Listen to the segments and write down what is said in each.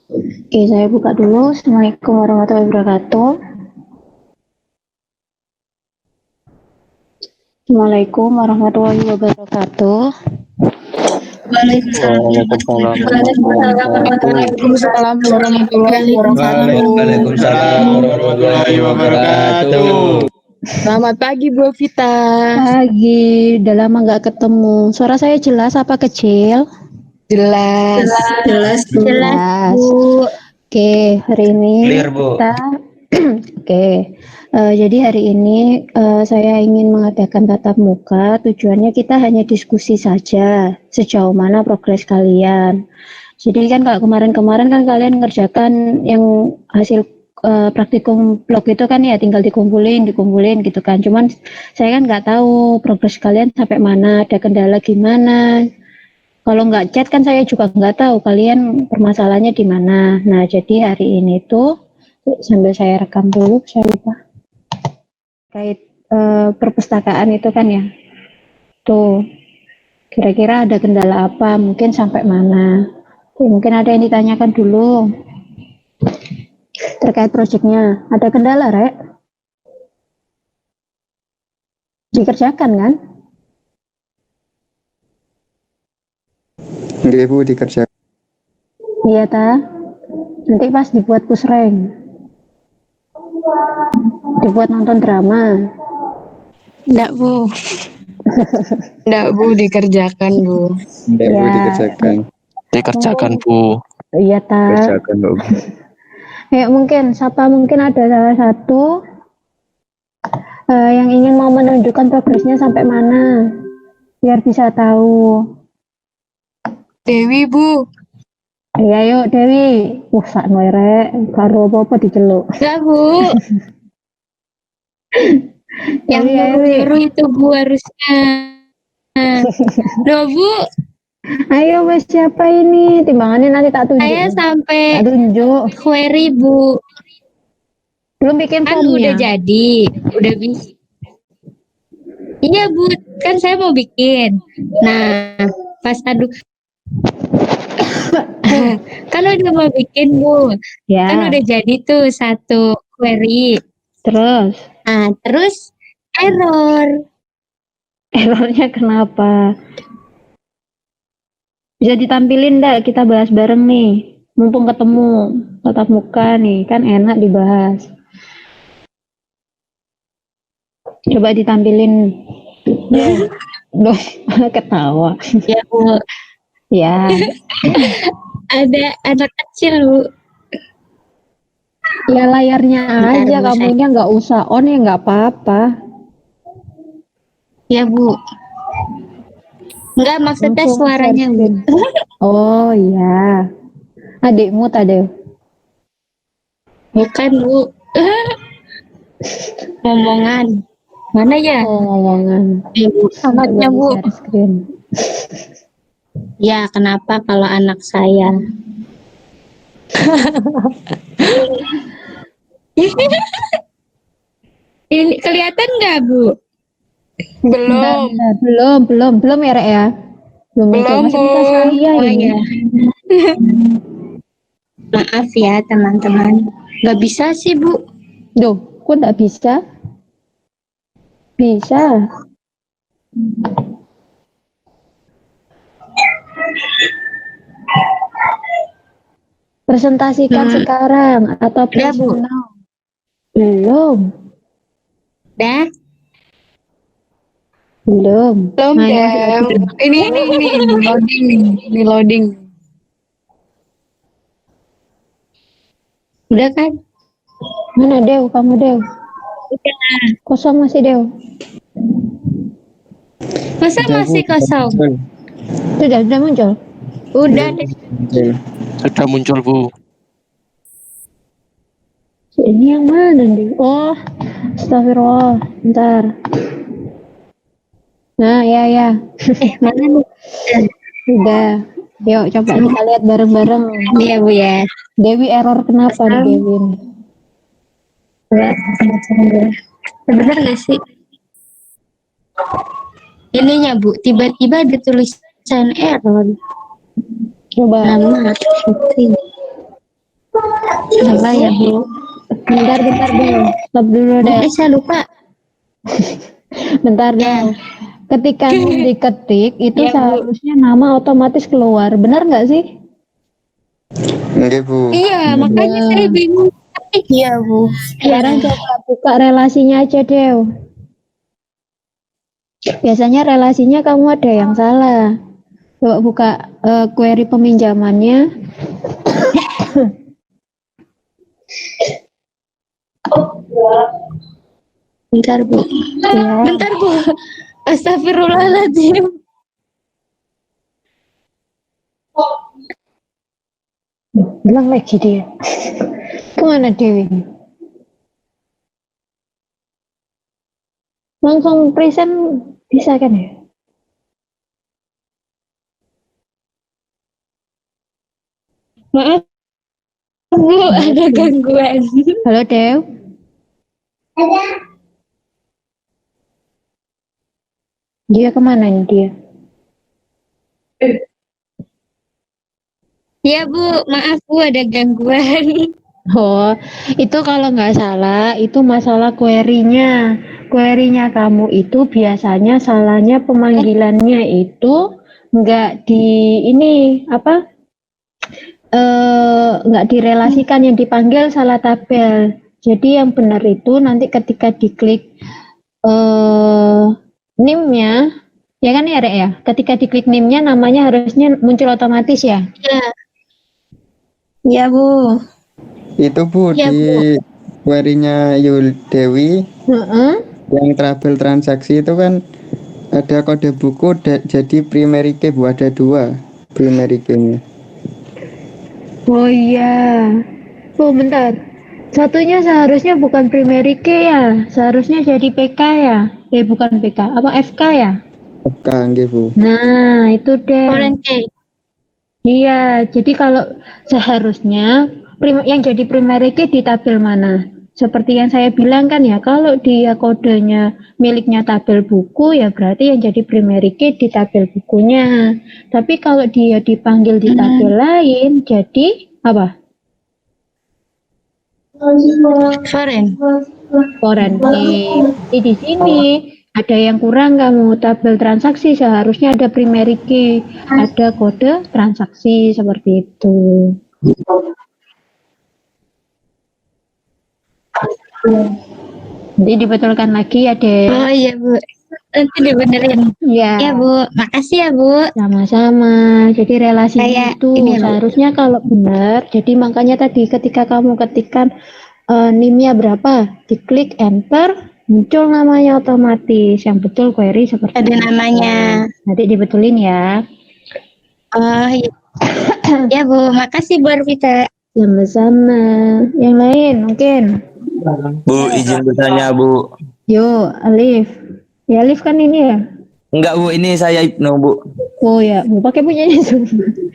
Oke, saya buka dulu. Assalamualaikum warahmatullahi wabarakatuh. Assalamualaikum warahmatullahi wabarakatuh. Waalaikumsalam Waalaikumsalam warahmatullahi wabarakatuh. Waalaikumsalam warahmatullahi wabarakatuh. Waalaikumsalam warahmatullahi wabarakatuh. Selamat pagi Bu Vita. Pagi, udah lama nggak ketemu. Suara saya jelas apa kecil? Jelas. Jelas, Bu. Jelas. Oke, hari ini Clear, Bu. kita Oke, jadi hari ini saya ingin mengadakan tatap muka. Tujuannya kita hanya diskusi saja sejauh mana progres kalian. Jadi kan kalau kemarin-kemarin kan kalian ngerjakan yang hasil praktikum blog itu kan ya tinggal dikumpulin gitu kan. Cuman saya kan nggak tahu progres kalian sampai mana, ada kendala gimana. Kalau nggak chat kan saya juga nggak tahu kalian permasalahannya di mana. Nah, jadi hari ini tuh sambil saya rekam dulu, saya lupa. Kait perpustakaan itu kan ya. Tuh, kira-kira ada kendala apa, mungkin sampai mana. Mungkin ada yang ditanyakan dulu. Terkait proyeknya, ada kendala, Rek? Dikerjakan kan? Nggih Bu, dikerjakan. Iya ta. Nanti pas dibuat pusreng. Dibuat nonton drama. Enggak Bu. Enggak Bu, dikerjakan Bu. Nggih Bu, Ya. dikerjakan. Dikerjakan, Bu. Iya ta. Dikerjakan Bu. Ya mungkin, siapa mungkin ada salah satu yang ingin mau menunjukkan progresnya sampai mana, biar bisa tahu. Dewi Bu. Iya yuk Dewi. Sak rek, karo apa-apa diceluk. Enggak Bu. Yang Dewi, ayo, Wi. nyuruh itu Bu harusnya. Loh Bu, Ayo wes siapa ini? Timbangannya nanti tak tunjuk. saya sampai Tak tunjuk. query Bu. Belum bikin Kan formnya. udah jadi, udah bisa. Iya Bu, kan saya mau bikin. Nah, pas aduh. Kan udah mau bikin Bu. Ya. Kan udah jadi tuh satu query. Terus Nah, terus error. errornya kenapa? Bisa ditampilin ndak? Kita bahas bareng nih. Mumpung ketemu tatap muka nih, kan enak dibahas. Coba ditampilin. Loh, ketawa. Ya Bu, Ya, ada anak kecil Bu. ya layarnya Bentar, aja, Bu, kamunya nggak usah on ya nggak apa-apa. Ya Bu. Enggak, maksudnya Langsung suaranya Bu. share screen. Oh iya, adikmu tadi. Bukan Bu. Ngomongan. Mana ya? Oh ngomongan. Ya, Bu. Anaknya Coba Bu. share screen. Ya, kenapa kalau anak saya? Ini kelihatan nggak Bu? Bentar, belum ya Rek ya. Belum muncul. Masih minta saya Oh ini. ya. Maaf ya teman-teman. Nggak bisa sih Bu. Duh, kok nggak bisa? Bisa. Presentasikan sekarang atau Ya, Bu. please now. Belum. Dah. Belum. Belum Nah, ya. Ini loading. Udah kan? Mana Dew? Kamu Dew? Kosong masih Dew. Masa masih kosong? Sudah muncul. Udah deh. Sudah muncul, Bu. Ini yang mana Dew? Oh, astagfirullah. Bentar. Nah, ya. Mana nih? Udah. Yuk coba kita lihat bareng-bareng. Iya Bu ya. Dewi error kenapa nih Dewi ini? Bener gak sih? Ininya Bu, tiba-tiba ada tulisan error. Coba. Nama. Apa ya Bu? Bentar deh. Stop dulu deh. Saya lupa. Bentar deh. Ketika diketik itu Ya, Bu. seharusnya nama otomatis keluar. Benar nggak sih? Nggih, Bu. Iya, makanya saya bingung. Iya, Bu. Sekarang coba buka relasinya aja deh. Biasanya relasinya kamu ada yang salah. Coba buka query peminjamannya. Bentar, Bu. Ya. Bentar, Bu. Astagfirullahaladzim. Bilang lagi dia. Kemana Dewi? Langsung present bisa kan ya? Maaf, Bu, ada gangguan. Halo Dew. Dia kemana nih dia? Iya, Bu. Maaf, Bu, ada gangguan. Oh, itu kalau nggak salah, itu masalah query-nya. Query-nya kamu itu biasanya salahnya pemanggilannya itu nggak di ini apa? Nggak direlasikan, yang dipanggil salah tabel. Jadi yang benar itu nanti ketika diklik NIM-nya, ya kan ya Rek ya? Ketika diklik NIM-nya namanya harusnya muncul otomatis ya? Iya, Bu. Itu Bu Iya, di query-nya Yul Dewi Heeh. yang tabel transaksi itu kan ada kode buku jadi primary key Bu, ada 2 primary key-nya. Oh iya. Oh bentar. Satunya seharusnya bukan primary key ya. Seharusnya jadi PK ya. Bukan PK. Apa FK ya? FK nggih Bu. Nah, itu deh. Foreign key. Iya, jadi kalau seharusnya yang jadi primary key di tabel mana? Seperti yang saya bilang kan ya, kalau dia kodenya miliknya tabel buku ya berarti yang jadi primary key di tabel bukunya. Tapi kalau dia dipanggil di tabel lain jadi apa? Foreign. Foreign key. Jadi di sini ada yang kurang kamu, tabel transaksi seharusnya ada primary key, ada kode transaksi seperti itu. Jadi dibetulkan lagi ya deh. Oh iya, Bu. Nanti dibenerin. Ya, Ya, Bu. Makasih ya, Bu. sama-sama. Jadi relasinya Kayak itu ini loh. seharusnya kalau benar, jadi makanya tadi ketika kamu ketikkan NIM-nya berapa, diklik enter, muncul namanya otomatis. Yang betul query seperti Ada itu. namanya. Nanti dibetulin ya. Oh iya. Ya, Bu. Makasih, Bu Arvita. Sama-sama. Yang lain mungkin. Bu, izin bertanya Bu. Yo, Alif. Ya Alif kan ini ya? Enggak Bu, ini saya Ibnu Bu. Oh ya, mau pakai punyanya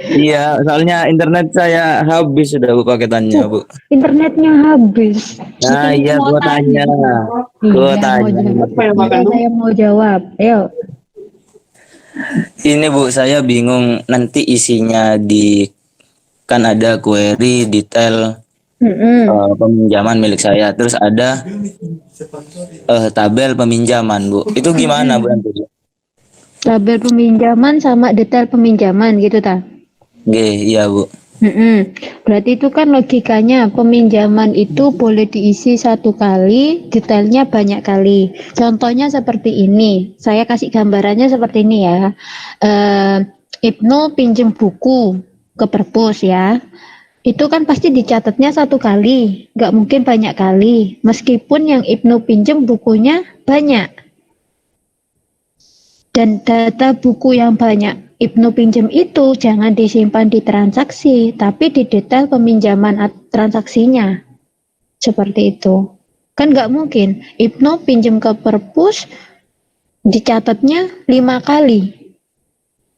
Iya, soalnya internet saya habis sudah Bu paketannya Bu. Internetnya habis. Nah iya Mau gua tanya. Iya, Gua mau tanya. jawab. Iya, saya mau jawab. Ayo. Ini Bu, saya bingung nanti isinya di kan ada query detail peminjaman milik saya, terus ada tabel peminjaman Bu. Itu gimana Bu nanti? Tabel peminjaman sama detail peminjaman gitu ta? Iya Bu. Berarti itu kan logikanya peminjaman itu boleh diisi 1 kali, detailnya banyak kali. Contohnya seperti ini. Saya kasih gambarannya seperti ini ya. Ibnu pinjem buku ke perpus ya. Itu kan pasti dicatatnya 1 kali, nggak mungkin banyak kali. Meskipun yang Ibnu pinjem bukunya banyak. Dan data buku yang banyak Ibnu pinjem itu jangan disimpan di transaksi, tapi di detail peminjaman transaksinya. Seperti itu. Kan nggak mungkin Ibnu pinjem ke perpus dicatatnya 5 kali.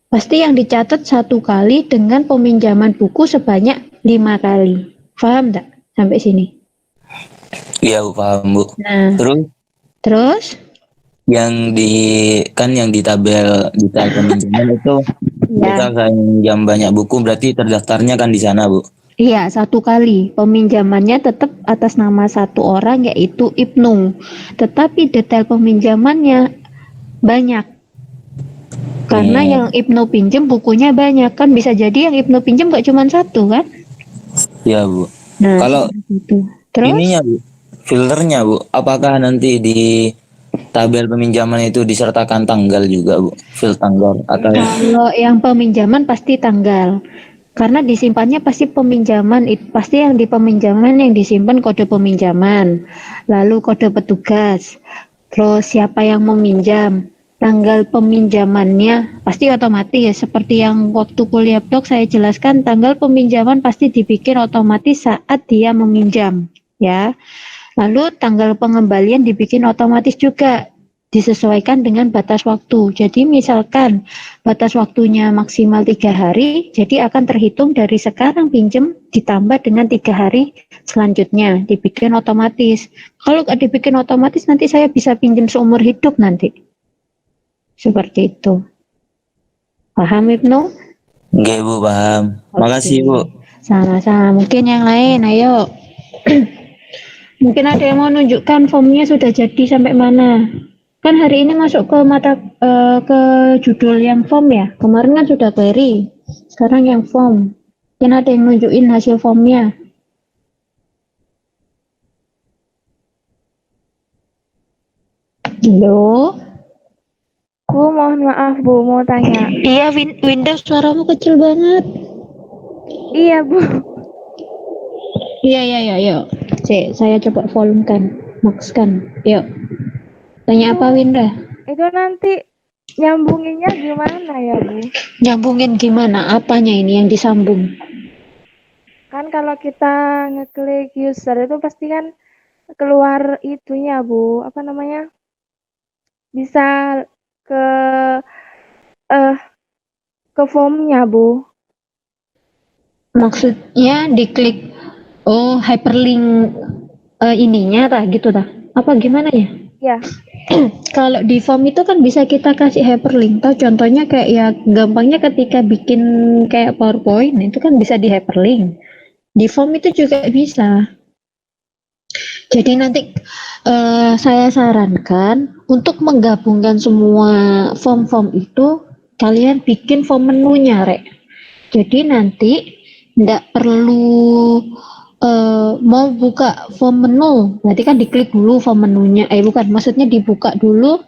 Pasti yang dicatat 1 kali dengan peminjaman buku sebanyak 5 kali. Paham tak sampai sini? Iya Bu, paham Bu. Nah, terus yang di tabel detail peminjaman itu ya. misal saya pinjam banyak buku berarti terdaftarnya kan di sana Bu. Iya, satu kali. Peminjamannya tetap atas nama satu orang yaitu Ibnu. Tetapi detail peminjamannya banyak. Karena yang Ibnu pinjem bukunya banyak. Kan bisa jadi yang Ibnu pinjem gak cuma satu kan? Ya, Bu. Nah, Kalau seperti itu. Terus? ininya, Bu, filternya, Bu, apakah nanti di tabel peminjaman itu disertakan tanggal juga, Bu? Fil tanggal atau Kalau yang peminjaman pasti tanggal. Karena disimpannya pasti peminjaman, pasti yang di peminjaman yang disimpan kode peminjaman, lalu kode petugas, terus siapa yang meminjam, tanggal peminjamannya pasti otomatis. Seperti yang waktu kuliah blog saya jelaskan, tanggal peminjaman pasti dibikin otomatis saat dia meminjam, ya. Lalu tanggal pengembalian dibikin otomatis juga, disesuaikan dengan batas waktu. Jadi misalkan batas waktunya maksimal 3 hari, jadi akan terhitung dari sekarang pinjem ditambah dengan 3 hari selanjutnya, dibikin otomatis. Kalau nggak dibikin otomatis nanti saya bisa pinjem seumur hidup nanti. Seperti itu. Paham Ibnu? Oke, Bu, paham. Makasih, Bu. Sama-sama. Mungkin yang lain, ayo. Mungkin ada yang mau nunjukkan formnya sudah jadi sampai mana. Kan hari ini masuk ke ke judul yang form ya. Kemarin kan sudah query. Sekarang yang form. Mungkin ada yang nunjukin hasil formnya. Halo. Bu, mohon maaf Bu, mau tanya. Iya, Winda suaramu kecil banget. Iya Bu, Iya, yuk. Saya coba volumekan, maxkan. Yuk. Tanya apa Winda? itu nanti nyambunginnya gimana ya Bu? Nyambungin gimana? Apanya ini yang disambung? Kan kalau kita ngeklik user itu pasti kan keluar itunya Bu, apa namanya? Bisa ke ke formnya Bu. Maksudnya diklik hyperlink ininya tah gitu tah? Apa gimana ya? Ya, Kalau di form itu kan bisa kita kasih hyperlink. Tahu contohnya kayak ya gampangnya ketika bikin kayak PowerPoint itu kan bisa di hyperlink. Di form itu juga bisa. Jadi nanti saya sarankan untuk menggabungkan semua form-form itu kalian bikin form menunya, Rek. Jadi nanti nggak perlu mau buka form menu, berarti kan diklik dulu form menunya. Bukan, maksudnya dibuka dulu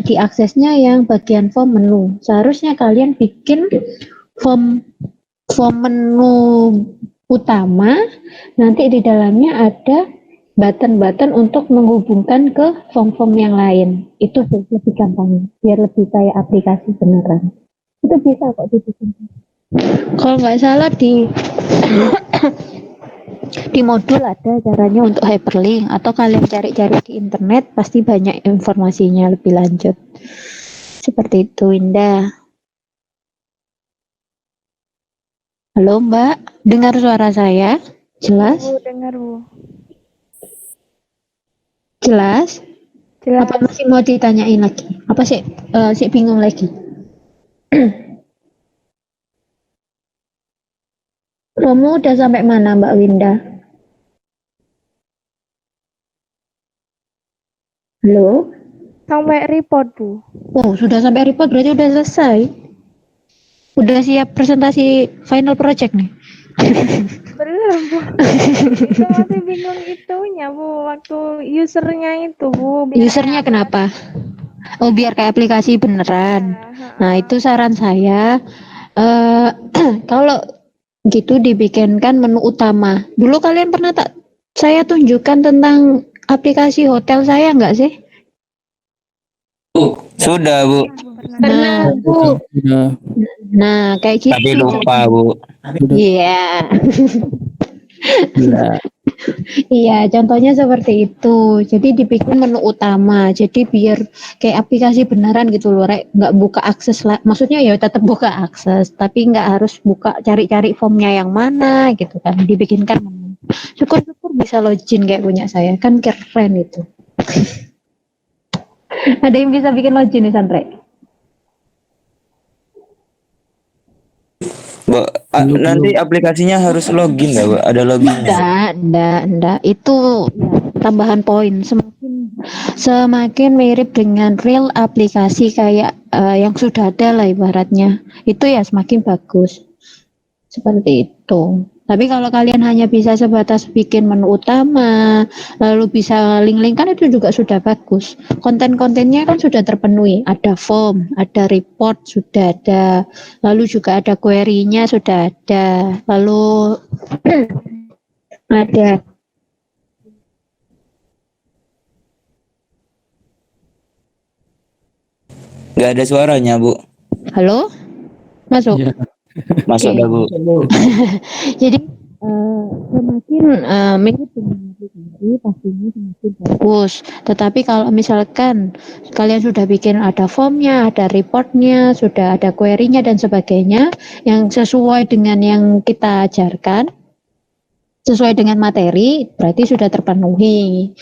diaksesnya yang bagian form menu. Seharusnya kalian bikin form form menu utama, nanti di dalamnya ada button-button untuk menghubungkan ke form-form yang lain. Itu lebih gampang, biar lebih kayak aplikasi beneran. Itu bisa kok dibikin. Kalau nggak salah di modul ada caranya untuk hyperlink, atau kalian cari-cari di internet pasti banyak informasinya lebih lanjut. Seperti itu, Indah. Halo Mbak, dengar suara saya? Jelas? Bu, dengar Bu. Jelas? Jelas. Apa masih mau ditanyain lagi? Apa sih bingung lagi? Kamu udah sampai mana Mbak Winda? Halo? Sampai report Bu. Oh, sudah sampai report berarti udah selesai. Udah siap presentasi final project nih. Belum Bu. Itu masih bingung itunya Bu, waktu usernya itu Bu. Usernya kenapa? Oh, biar kayak aplikasi beneran. Nah, itu saran saya. Kalau gitu dibikinkan menu utama. Dulu kalian pernah saya tunjukkan tentang aplikasi hotel saya nggak sih? Sudah, Bu. Nah, Bu. Nah, kayak gitu. Tapi lupa, Bu. Iya. Iya. Iya, contohnya seperti itu. Jadi dibikin menu utama. Jadi biar kayak aplikasi beneran gitu loh, Rek. Nggak buka akses lah. Maksudnya ya tetap buka akses, tapi nggak harus buka cari-cari formnya yang mana gitu kan. Dibikinkan menu. Syukur-syukur bisa login kayak punya saya. Kan keren itu. Ada yang bisa bikin login nih, Sandre? Nanti aplikasinya harus login nggak, Bu? Ada loginnya? Enggak. Itu ya, tambahan poin. Semakin mirip dengan real aplikasi kayak yang sudah ada lah ibaratnya. Itu ya semakin bagus. Seperti itu. Tapi kalau kalian hanya bisa sebatas bikin menu utama, lalu bisa link-link kan itu juga sudah bagus. Konten-kontennya kan sudah terpenuhi. Ada form, ada report sudah ada, lalu juga ada query-nya sudah ada, lalu ada. Nggak ada suaranya, Bu. Halo? Masuk? Iya. Masuk Oke. dah, Bu. Jadi semakin mirip dengan aplikasi pastinya semakin bagus. Tetapi kalau misalkan kalian sudah bikin ada formnya, ada reportnya, sudah ada query-nya dan sebagainya yang sesuai dengan yang kita ajarkan, sesuai dengan materi, berarti sudah terpenuhi.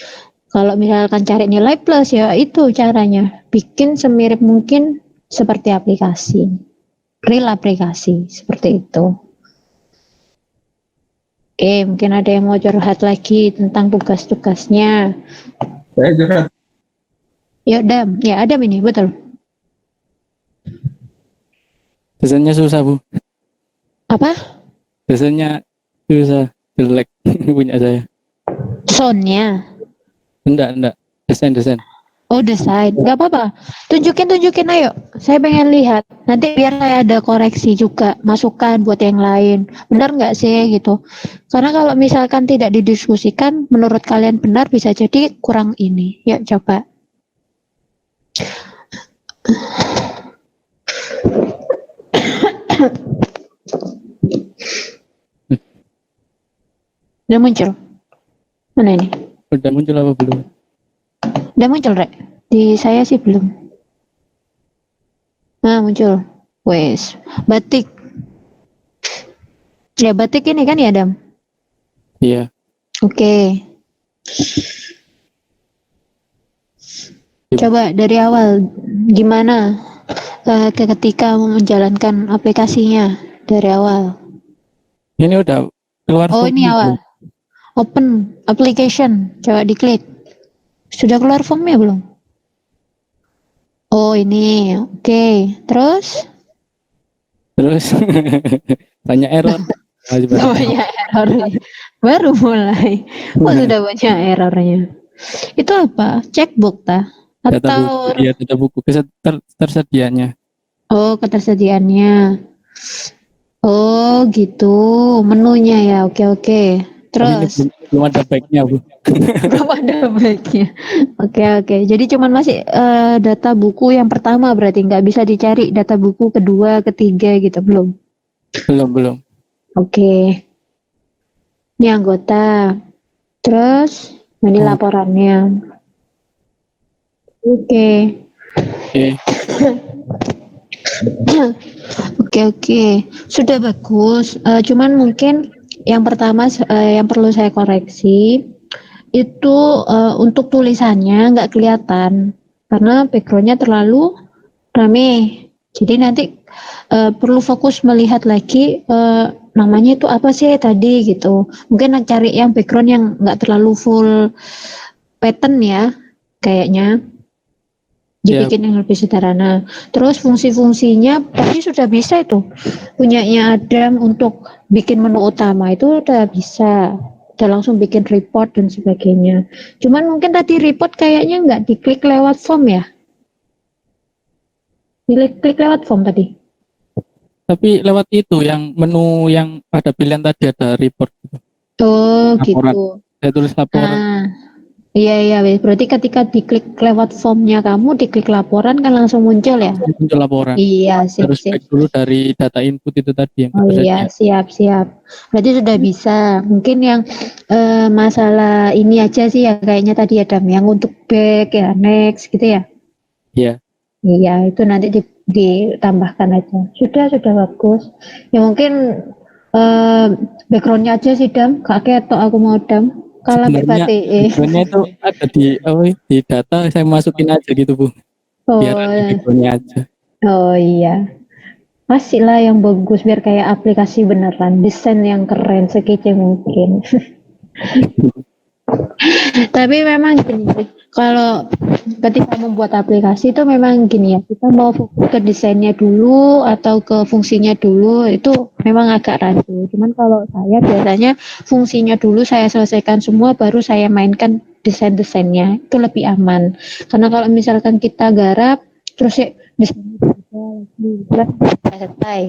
Kalau misalkan cari nilai plus ya itu caranya, bikin semirip mungkin seperti aplikasi, real aplikasi seperti itu. Oke, mungkin ada yang mau curhat lagi tentang tugas-tugasnya. Saya curhat. Ya, Adam. Ya, Adam ini, betul. Desainnya susah, Bu. Apa? Desainnya susah, jelek punya saya. Soundnya. Enggak. Desain. Oh, desain. Gak apa-apa. Tunjukin ayo. Saya pengen lihat. Nanti biar saya ada koreksi juga, masukan buat yang lain. Benar nggak sih gitu? Karena kalau misalkan tidak didiskusikan, menurut kalian benar bisa jadi kurang ini. Yuk coba. Udah muncul. Mana ini? Udah muncul apa belum? Udah muncul, Rek? Di saya sih belum. Nah, muncul. Wes, batik. Ya, batik ini kan ya, Adam? Iya. Oke. Coba dari awal, gimana ketika menjalankan aplikasinya dari awal? Ini udah keluar. Oh, ini awal. Open application, coba diklik. Sudah keluar formnya belum? Oh, ini. Oke. Terus? Banyak error. Banyak error. Baru mulai. Oh, sudah banyak errornya. Itu apa? Checkbook tah? Atau data buku tersedianya. oh, ketersediaannya. Oh, gitu. Menunya ya. Oke. Terus Belum ada baiknya, Bu. belum ada baiknya. Oke. Jadi cuman masih data buku yang pertama berarti nggak bisa dicari data buku kedua, ketiga gitu belum? Belum. Oke. Ini anggota. Terus ini laporannya. Oke. Oke. Sudah bagus. Cuman mungkin yang pertama yang perlu saya koreksi itu untuk tulisannya nggak kelihatan karena backgroundnya terlalu rame. Jadi nanti perlu fokus melihat lagi namanya itu apa sih tadi gitu. Mungkin cari yang background yang nggak terlalu full pattern ya kayaknya. Dibikin yang lebih sederhana. Terus fungsi-fungsinya pasti sudah bisa itu. Punyanya Adam untuk bikin menu utama itu udah bisa. Udah langsung bikin report dan sebagainya. Cuman mungkin tadi report kayaknya nggak diklik lewat form ya. Diklik lewat form tadi. Tapi lewat itu yang menu yang pada pilihan tadi ada report. Oh, laporan. gitu. Saya tulis laporan. Iya, berarti ketika diklik lewat formnya kamu, diklik laporan kan langsung muncul ya? Muncul laporan. Iya, Harus back dulu dari data input itu tadi yang oh iya, siap. Berarti sudah bisa. Mungkin yang masalah ini aja sih ya kayaknya tadi Adam, yang untuk back ya, next gitu ya? Iya. Iya, itu nanti ditambahkan aja. Sudah bagus. Ya mungkin backgroundnya aja sih Dam, gak ketok aku mau Dam. Kalau sebenarnya itu ada di data, saya masukin aja gitu Bu. Biar ada backgroundnya aja. Oh iya. kasih lah yang bagus biar kayak aplikasi beneran, desain yang keren sekece mungkin. Tapi memang gini sih, kalau ketika membuat aplikasi itu memang gini ya, kita mau fokus ke desainnya dulu atau ke fungsinya dulu itu memang agak ragu. Cuman kalau saya biasanya fungsinya dulu saya selesaikan semua baru saya mainkan desain-desainnya itu lebih aman. Karena kalau misalkan kita garap terus ya desainnya selesai.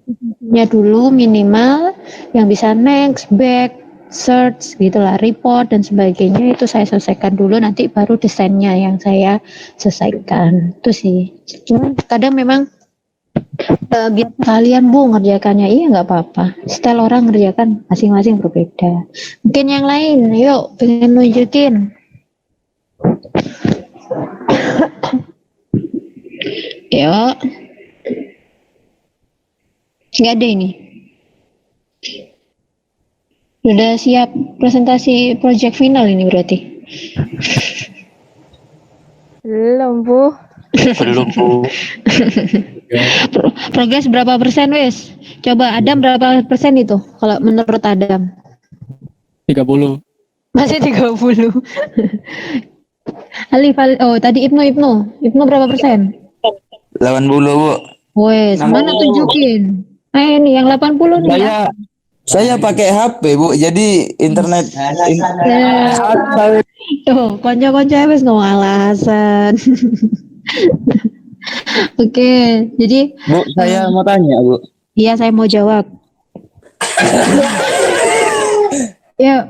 Fungsinya dulu minimal yang bisa next, back, search gitulah, report dan sebagainya itu saya selesaikan dulu nanti baru desainnya yang saya selesaikan itu sih. Cuman kadang memang biar kalian ngerjakannya iya nggak apa-apa, style orang ngerjakan masing-masing berbeda. Mungkin yang lain yuk pengen nunjukin. Yuk, nggak ada ini. Udah siap presentasi project final ini berarti? Belum, Bu. Belum, Bu. Progres berapa persen wes? Coba Adam berapa persen itu kalau menurut Adam? 30. Masih 30. Alif, oh tadi Ibnu berapa persen? 80, Bu. Wes, mana tunjukin? Ini yang 80 nih ya. Saya pakai HP, Bu. Jadi internet Tuh, konco-konco wes ngomong alasan. Oke, jadi Bu, saya mau tanya, Bu. iya saya mau jawab. Yuk,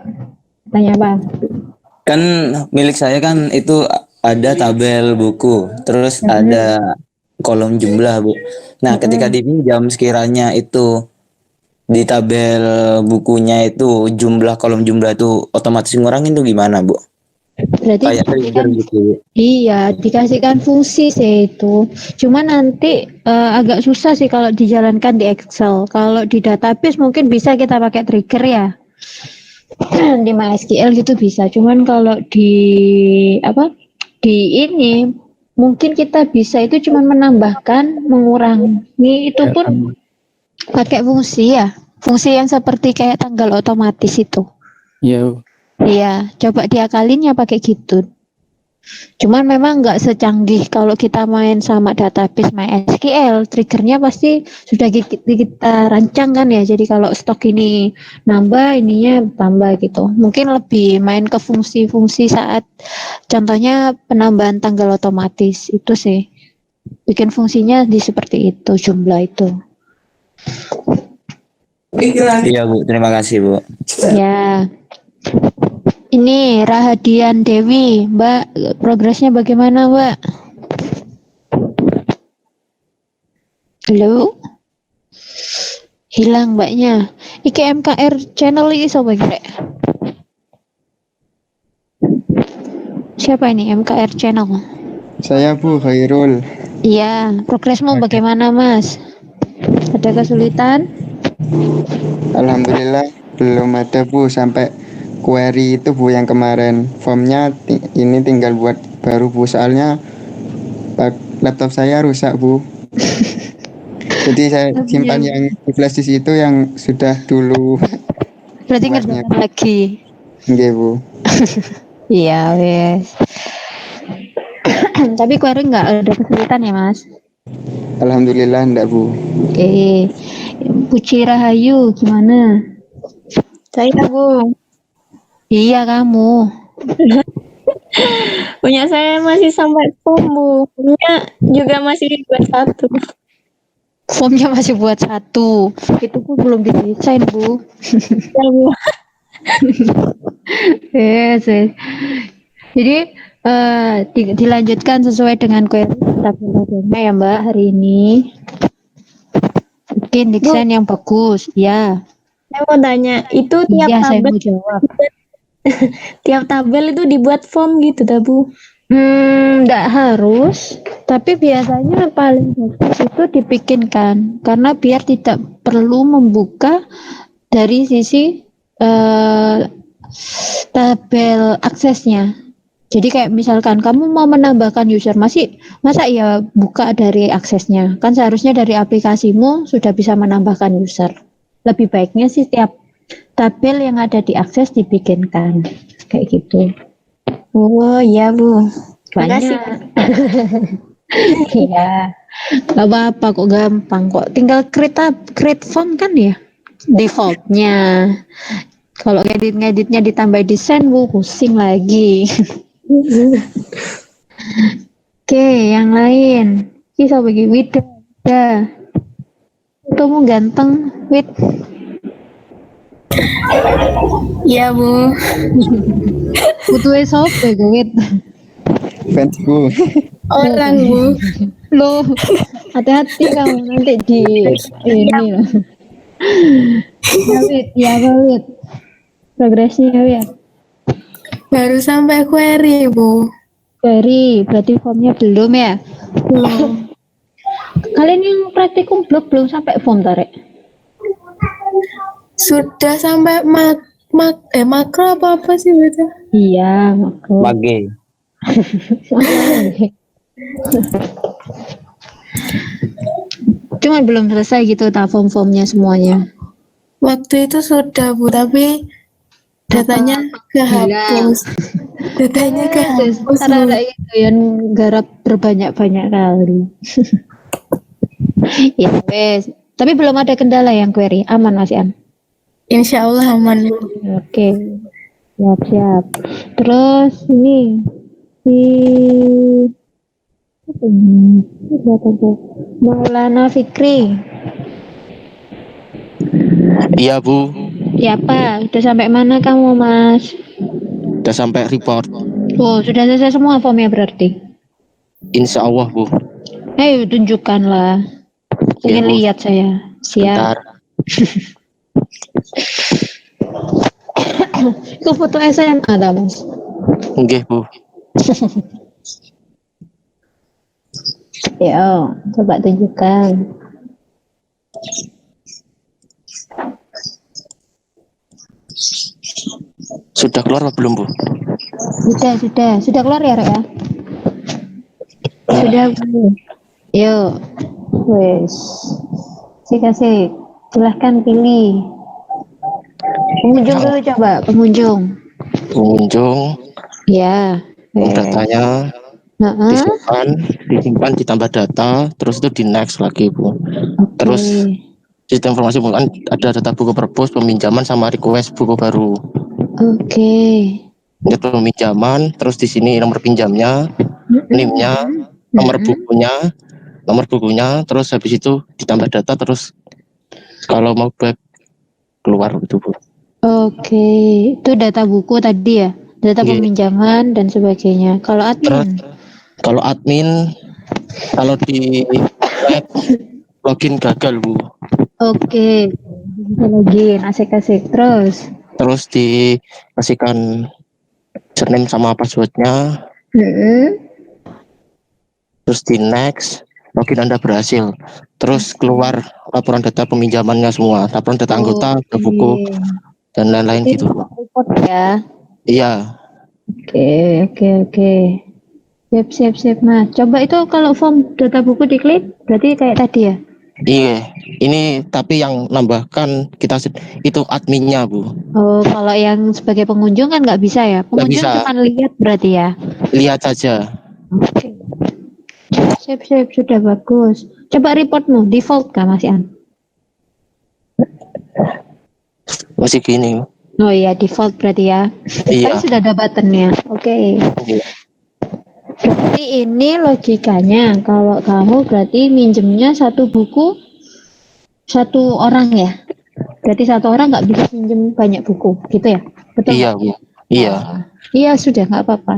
tanya apa? Kan milik saya kan itu ada tabel buku, terus ada kolom jumlah, Bu. Nah, ketika dipinjam sekiranya itu di tabel bukunya itu jumlah kolom jumlah itu otomatis ngurangin tuh gimana, Bu? Berarti Kayak trigger gitu, Bu. iya, dikasihkan fungsi sih itu. Cuma nanti agak susah sih kalau dijalankan di Excel. Kalau di database mungkin bisa kita pakai trigger ya. Di MySQL gitu bisa. Cuman kalau di di ini mungkin kita bisa itu cuma menambahkan, mengurangi itu pun pakai fungsi ya. Fungsi yang seperti kayak tanggal otomatis itu. Iya, Bu. Iya, coba diakalinnya pakai gitu. Cuman memang nggak secanggih kalau kita main sama database MySQL. Triggernya pasti sudah kita rancang kan ya. Jadi kalau stok ini nambah, ininya tambah gitu. Mungkin lebih main ke fungsi-fungsi saat contohnya penambahan tanggal otomatis itu sih. Bikin fungsinya di seperti itu, jumlah itu. Iya, Bu. Terima kasih, Bu. Ya. Ini Rahadian Dewi, Mbak, progresnya bagaimana, Mbak? Halo? Hilang Mbaknya. Iki MKR channel ini siapa kira? Siapa ini MKR channel? Saya Bu Khairul. Iya, progresmu bagaimana, Mas? Ada kesulitan? Alhamdulillah belum ada Bu, sampai query itu Bu yang kemarin. Formnya ini tinggal buat baru Bu, soalnya laptop saya rusak Bu. Jadi saya simpan yang di flash disk itu yang sudah dulu. Berarti ngerjakan lagi. Nggih Bu. Iya, wes. Tapi query nggak ada kesulitan ya, Mas? Alhamdulillah enggak Bu. Oke. Puci Rahayu gimana? Saya, Bu. Iya, kamu. Punya saya masih sampai form, Bu. Formnya juga masih buat 1. Formnya masih buat 1. Itu pun belum didesain, Bu. Ya, Bu. Yes, yes. Jadi dilanjutkan sesuai dengan query tabelnya ya Mbak hari ini. Bikin desain yang bagus, ya. Saya mau tanya, itu tiap Iya, saya tabel mau jawab. tiap tabel itu dibuat form gitu, dah, Bu? Enggak harus, tapi biasanya paling bagus itu dibikinkan karena biar tidak perlu membuka dari sisi tabel aksesnya. Jadi kayak misalkan kamu mau menambahkan user, masa ya buka dari aksesnya? Kan seharusnya dari aplikasimu sudah bisa menambahkan user. Lebih baiknya sih tiap tabel yang ada di akses dibikinkan. Kayak gitu. Oh iya Bu. Banyak. Makasih. Iya. Gak apa-apa kok, gampang kok. Tinggal create form kan ya? Defaultnya. Kalau ngeditnya ditambah desain, pusing lagi. Oke, yang lain. Bisa bagi Wid. Ya. Kamu ganteng, Wid. Iya Bu. Butuhnya sopo ya, Wid. Fans Bu. Orang Bu. Loh, hati-hati kamu nanti di ini loh. Ya, Wid. Ya, apa, Wid? Progresnya, Wid. Baru sampai query Bu. Berarti formnya belum ya? Belum. Kalian yang praktikum belum sampai form tarik? Sudah sampai makro apa sih baca? Iya, makro. Mage. Cuma belum selesai gitu form-formnya semuanya. Waktu itu sudah Bu, tapi datanya kehapus. Datanya kehapus Bu. Karena itu yang garap berbanyak-banyak kali. Ya wes. Tapi belum ada kendala yang query. Aman masih aman. Insya Allah aman Bu. Oke. Siap. Terus ini si apa ini? Siapa tuh? Maulana Fikri. Iya Bu, Ya apa? Udah sampai mana kamu, Mas? udah sampai report. Oh, sudah selesai semua formnya berarti. Insya Allah Bu. Ayo tunjukkanlah. Iya, Ingin Bu. lihat saya. Siap. Bentar. Itu foto SMA ada, Mas. Nggih Bu. Ya, coba tunjukkan. Sudah keluar apa belum Bu? Sudah keluar ya, Rek ya? Sudah, Bu. Yuk. Wes. Kasih. Silahkan pilih. Pengunjung dulu coba, pengunjung. Pengunjung, Ya. datanya Heeh. disimpan, ditambah data, terus itu di next lagi Bu. Oke. Terus sistem informasi bukan ada data buku perpus, peminjaman sama request buku baru. Oke. Ini peminjaman, terus di sini nomor pinjamnya, NIM-nya, nomor bukunya, terus habis itu ditambah data, terus kalau mau back keluar gitu Bu. Oke, itu data buku tadi ya, data Iya. peminjaman dan sebagainya. Kalau Terus admin, kalau admin, kalau di web login gagal Bu. oke, bisa login, asik-asik. Terus dikasihkan username sama passwordnya, terus di next, login Anda berhasil. Terus keluar laporan data peminjamannya semua, laporan data anggota, Oke. buku, dan lain-lain Berarti gitu. report ya. Iya, Oke. Siap, Mas. Coba itu kalau form data buku diklik, berarti kayak tadi ya. iya. Ini tapi yang nambahkan kita itu adminnya Bu. Oh, kalau yang sebagai pengunjung kan nggak bisa ya. Pengunjung bisa. cuma lihat berarti ya. Lihat saja. Oke. Siap, sudah bagus. Coba reportmu, default kah Mas Ian? Masih gini. Oh iya, default berarti ya. Iya. Kan sudah ada buttonnya. Oke. Iya. Berarti ini logikanya, kalau kamu berarti minjemnya satu buku satu orang ya. Berarti satu orang nggak bisa minjem banyak buku, gitu ya? Betul Iya nggak? Bu. Iya. Iya sudah, nggak apa-apa.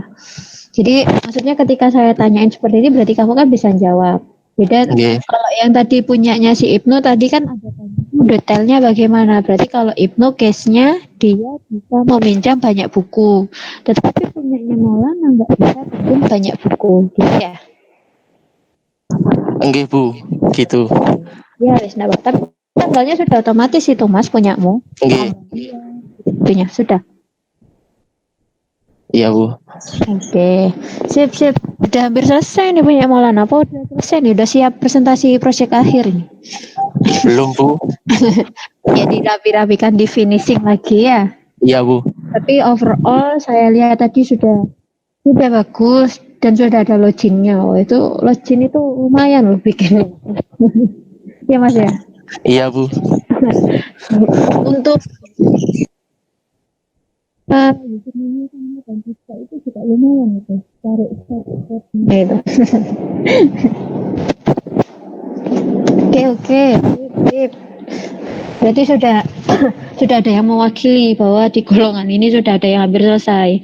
Jadi maksudnya ketika saya tanyain seperti ini berarti kamu kan bisa jawab. Beda Iya. kalau yang tadi punyanya si Ibnu tadi kan ada detailnya bagaimana. Berarti kalau Ibnu case-nya dia bisa meminjam banyak buku. Tetapi punyanya Maulana nggak bisa pinjam banyak buku, gitu ya? Enggak Bu, gitu. Ya, wis nggak apa-apa. Tapi tanggalnya sudah otomatis itu Mas punyamu. Enggak. Punya sudah. Iya Bu. Oke, sip. Udah hampir selesai nih punya Maulana. Apa udah selesai nih? Udah siap presentasi proyek akhir nih? Belum Bu. Ya dirapi-rapikan di finishing lagi ya. Iya Bu. Tapi overall saya lihat tadi sudah bagus dan sudah ada loginnya. Oh, itu login itu lumayan loh bikinnya. Ya Mas ya. Iya Bu. Untuk bikin ini sama dan bisa itu juga lumayan itu. Tarik step-stepnya itu. Oke. Sip. Berarti sudah ada yang mewakili bahwa di golongan ini sudah ada yang hampir selesai.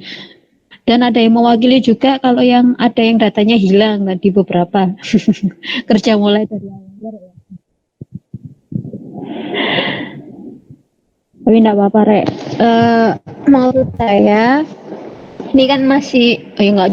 Dan ada yang mewakili juga kalau yang ada yang datanya hilang tadi beberapa. Kerja mulai dari awal. Tapi enggak apa-apa, Rek. Menurut saya ini kan masih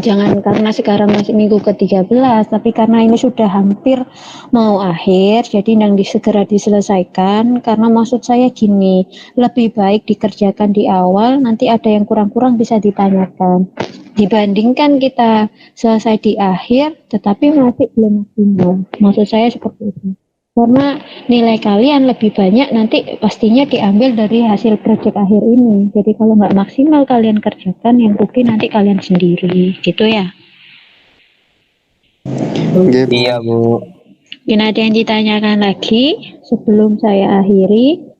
jangan karena sekarang masih minggu ke-13, tapi karena ini sudah hampir mau akhir, jadi yang segera diselesaikan. Karena maksud saya gini, lebih baik dikerjakan di awal, nanti ada yang kurang-kurang bisa ditanyakan. Dibandingkan kita selesai di akhir, tetapi masih belum maksimal. Maksud saya seperti itu. Karena nilai kalian lebih banyak nanti pastinya diambil dari hasil proyek akhir ini. Jadi kalau nggak maksimal kalian kerjakan, yang rugi nanti kalian sendiri, gitu ya. Nggih, Bu. Iya Bu. Mungkin ada yang ditanyakan lagi sebelum saya akhiri.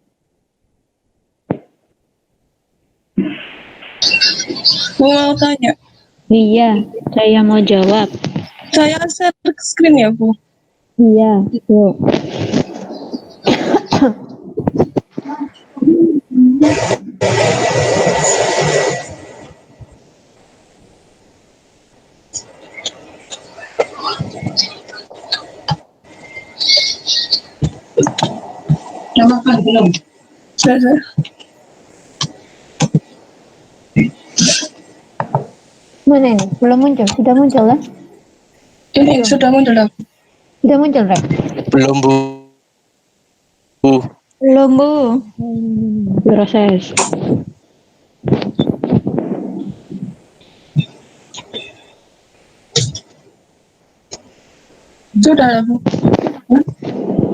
Mau tanya, Iya, saya mau jawab. saya share screen ya Bu? Iya, yuk. Udah makan belum? Sudah. Mana ini? Belum muncul? Sudah muncul lah? Ini sudah muncul aku. Sudah muncul, Rek? Belum Bu. Belum Bu. Proses. Sudah lah Bu.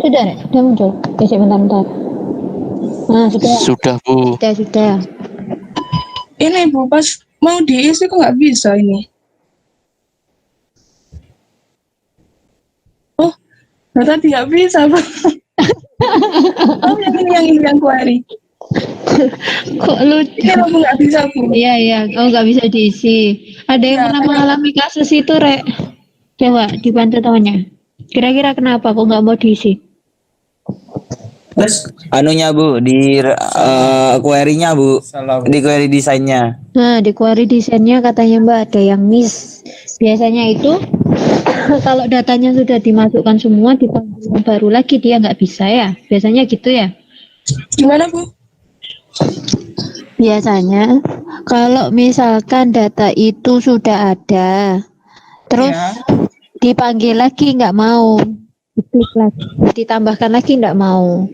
Sudah, Rek? Sudah muncul? Oke, bentar. Nah, sudah. Sudah Bu. Sudah. Ini Bu, pas mau diisi kok nggak bisa ini. Oh, tadi nggak bisa Bu. Oh, yang ini yang query. Kok lucu? Ini aku nggak bisa Bu. Iya. Oh, nggak bisa diisi. Ada yang Iya, pernah karena- mengalami kasus itu, Rek? Coba dibantu tanya. Kira-kira kenapa kok nggak mau diisi? Terus anunya Bu di query-nya Bu, di query desainnya. Nah, di query desainnya katanya Mbak ada yang miss. Biasanya itu kalau datanya sudah dimasukkan semua dipanggil yang baru lagi dia nggak bisa ya. Biasanya gitu ya. Gimana Bu? Biasanya kalau misalkan data itu sudah ada, terus Ya. dipanggil lagi nggak mau, diklik lagi, ditambahkan lagi nggak mau.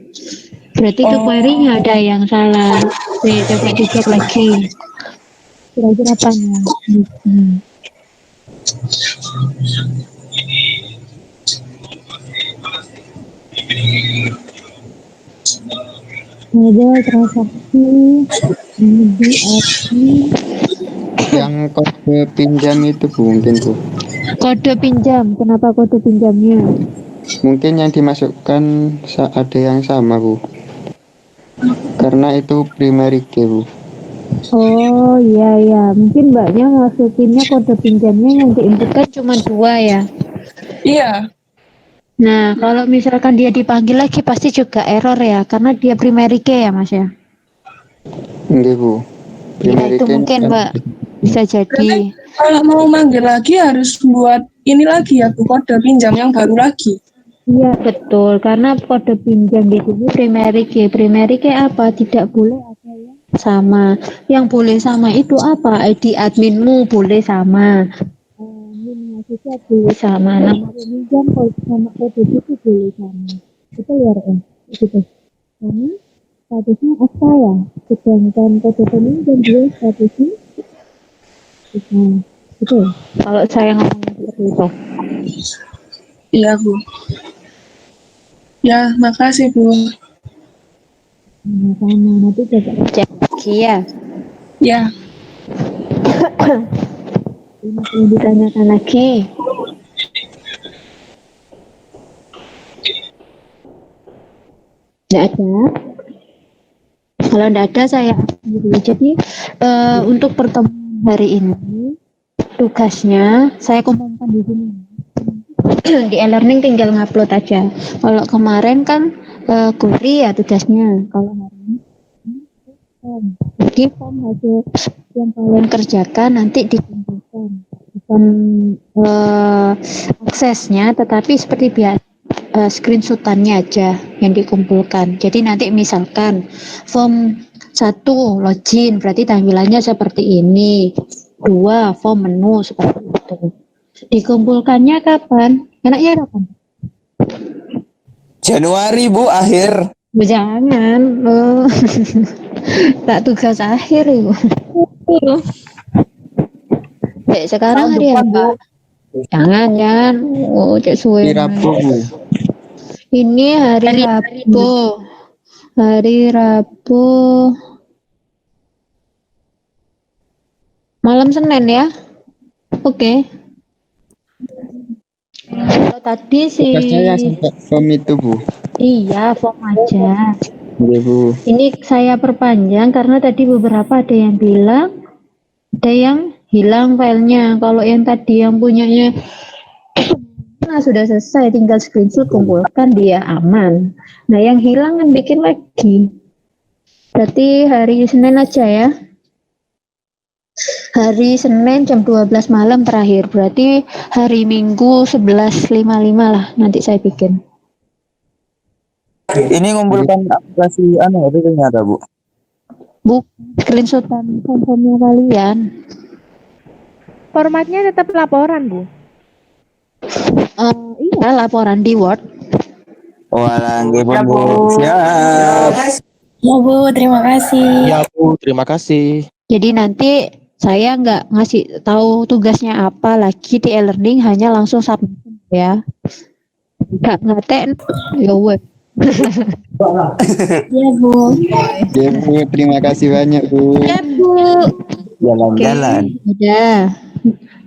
Berarti ke query-nya ada yang salah. Coba dicek lagi. Kira-kira apanya? Model transaksi Yang kode pinjam itu Bu, mungkin Bu. kode pinjam. Kenapa kode pinjamnya? Mungkin yang dimasukkan ada yang sama Bu. Karena itu primary key Bu. Oh iya, mungkin mbaknya masukinnya kode pinjamnya yang diinputkan cuma 2 ya. Iya. Nah, kalau misalkan dia dipanggil lagi pasti juga error ya, karena dia primary key ya Mas ya. Nggih Bu. Ya Primary itu key mungkin Mbak, bisa jadi. Kalau mau manggil lagi harus buat ini lagi ya Bu, kode pinjam yang baru lagi. Iya betul, karena kode pinjam di sini primary key. Primary key apa? Tidak boleh ada yang sama. Yang boleh sama itu apa? ID adminmu boleh sama. Min mahasiswa boleh sama. Nama peminjam sama kode itu boleh sama. Itu ya Rek? Gitu. Karena statusnya apa ya? Sedangkan kode peminjam dia statusnya Itu kalau saya ngomongnya seperti itu. Iya, Bu. Ya, makasih, Bu. Sama nanti coba cek lagi ya. Ya, Ini perlu ditanyakan lagi. Tidak ada. Kalau tidak ada saya akhiri. Jadi untuk pertemuan hari ini tugasnya saya kumpulkan di sini. Di e-learning tinggal ngupload aja. Kalau kemarin kan query ya tugasnya. Kalau hari ini form. Jadi form hasil yang kalian kerjakan nanti dikumpulkan. Bukan aksesnya, tetapi seperti biasa screenshotannya aja yang dikumpulkan. Jadi nanti misalkan form 1 login berarti tampilannya seperti ini. 2 form menu seperti itu. Dikumpulkannya kapan? Enaknya kapan? Januari Bu akhir. Jangan. Tak tugas akhir itu. Sekarang hari apa? Jangan. Oh, cek suwe. Di Rabu, Bu. Ini hari Rabu. Hari Rabu. Malam Senin ya? Oke. Kalau tadi sih. Tugas saya sampai form itu, Bu. Iya, form aja. Iya, Bu. Ini saya perpanjang karena tadi beberapa ada yang bilang ada yang hilang filenya. Kalau yang tadi yang punyanya nah, sudah selesai, tinggal screenshot kumpulkan dia aman. Nah, yang hilang kan bikin lagi. Berarti hari Senin aja ya. Hari Senin jam 12 malam terakhir. Berarti hari Minggu 11.55 lah nanti saya bikin. Ini ngumpulkan aplikasi itu ternyata Bu. Screenshotan form-formnya kalian. Formatnya tetap laporan, Bu. Iya, laporan di Word. Walah, nggih Bu. Siap. Ya, Bu, terima kasih. Ya Bu, terima kasih. Jadi nanti saya nggak ngasih tahu tugasnya apa lagi di e-learning, hanya langsung submit ya. Nggak ngaten, ya wes. Ya, Bu. Ya, Bu. Terima kasih banyak, Bu. Ya Bu. Jalan-jalan. Udah.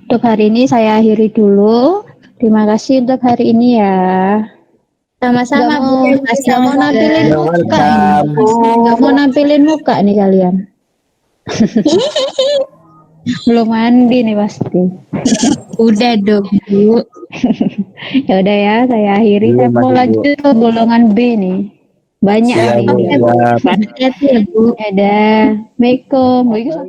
Untuk hari ini saya akhiri dulu. Terima kasih untuk hari ini ya. Sama-sama, Bu. Nggak mau nampilin muka ini. Nggak mau nampilin muka nih kalian. Belum mandi nih pasti. Udah dong, Bu. Ya udah ya, saya akhiri. Belum, Saya mau masih, lanjut ke golongan B nih. Banyak Siap, hari Bu. ini. Siap. Hati-hati ya, Bu. Ada. Assalamualaikum.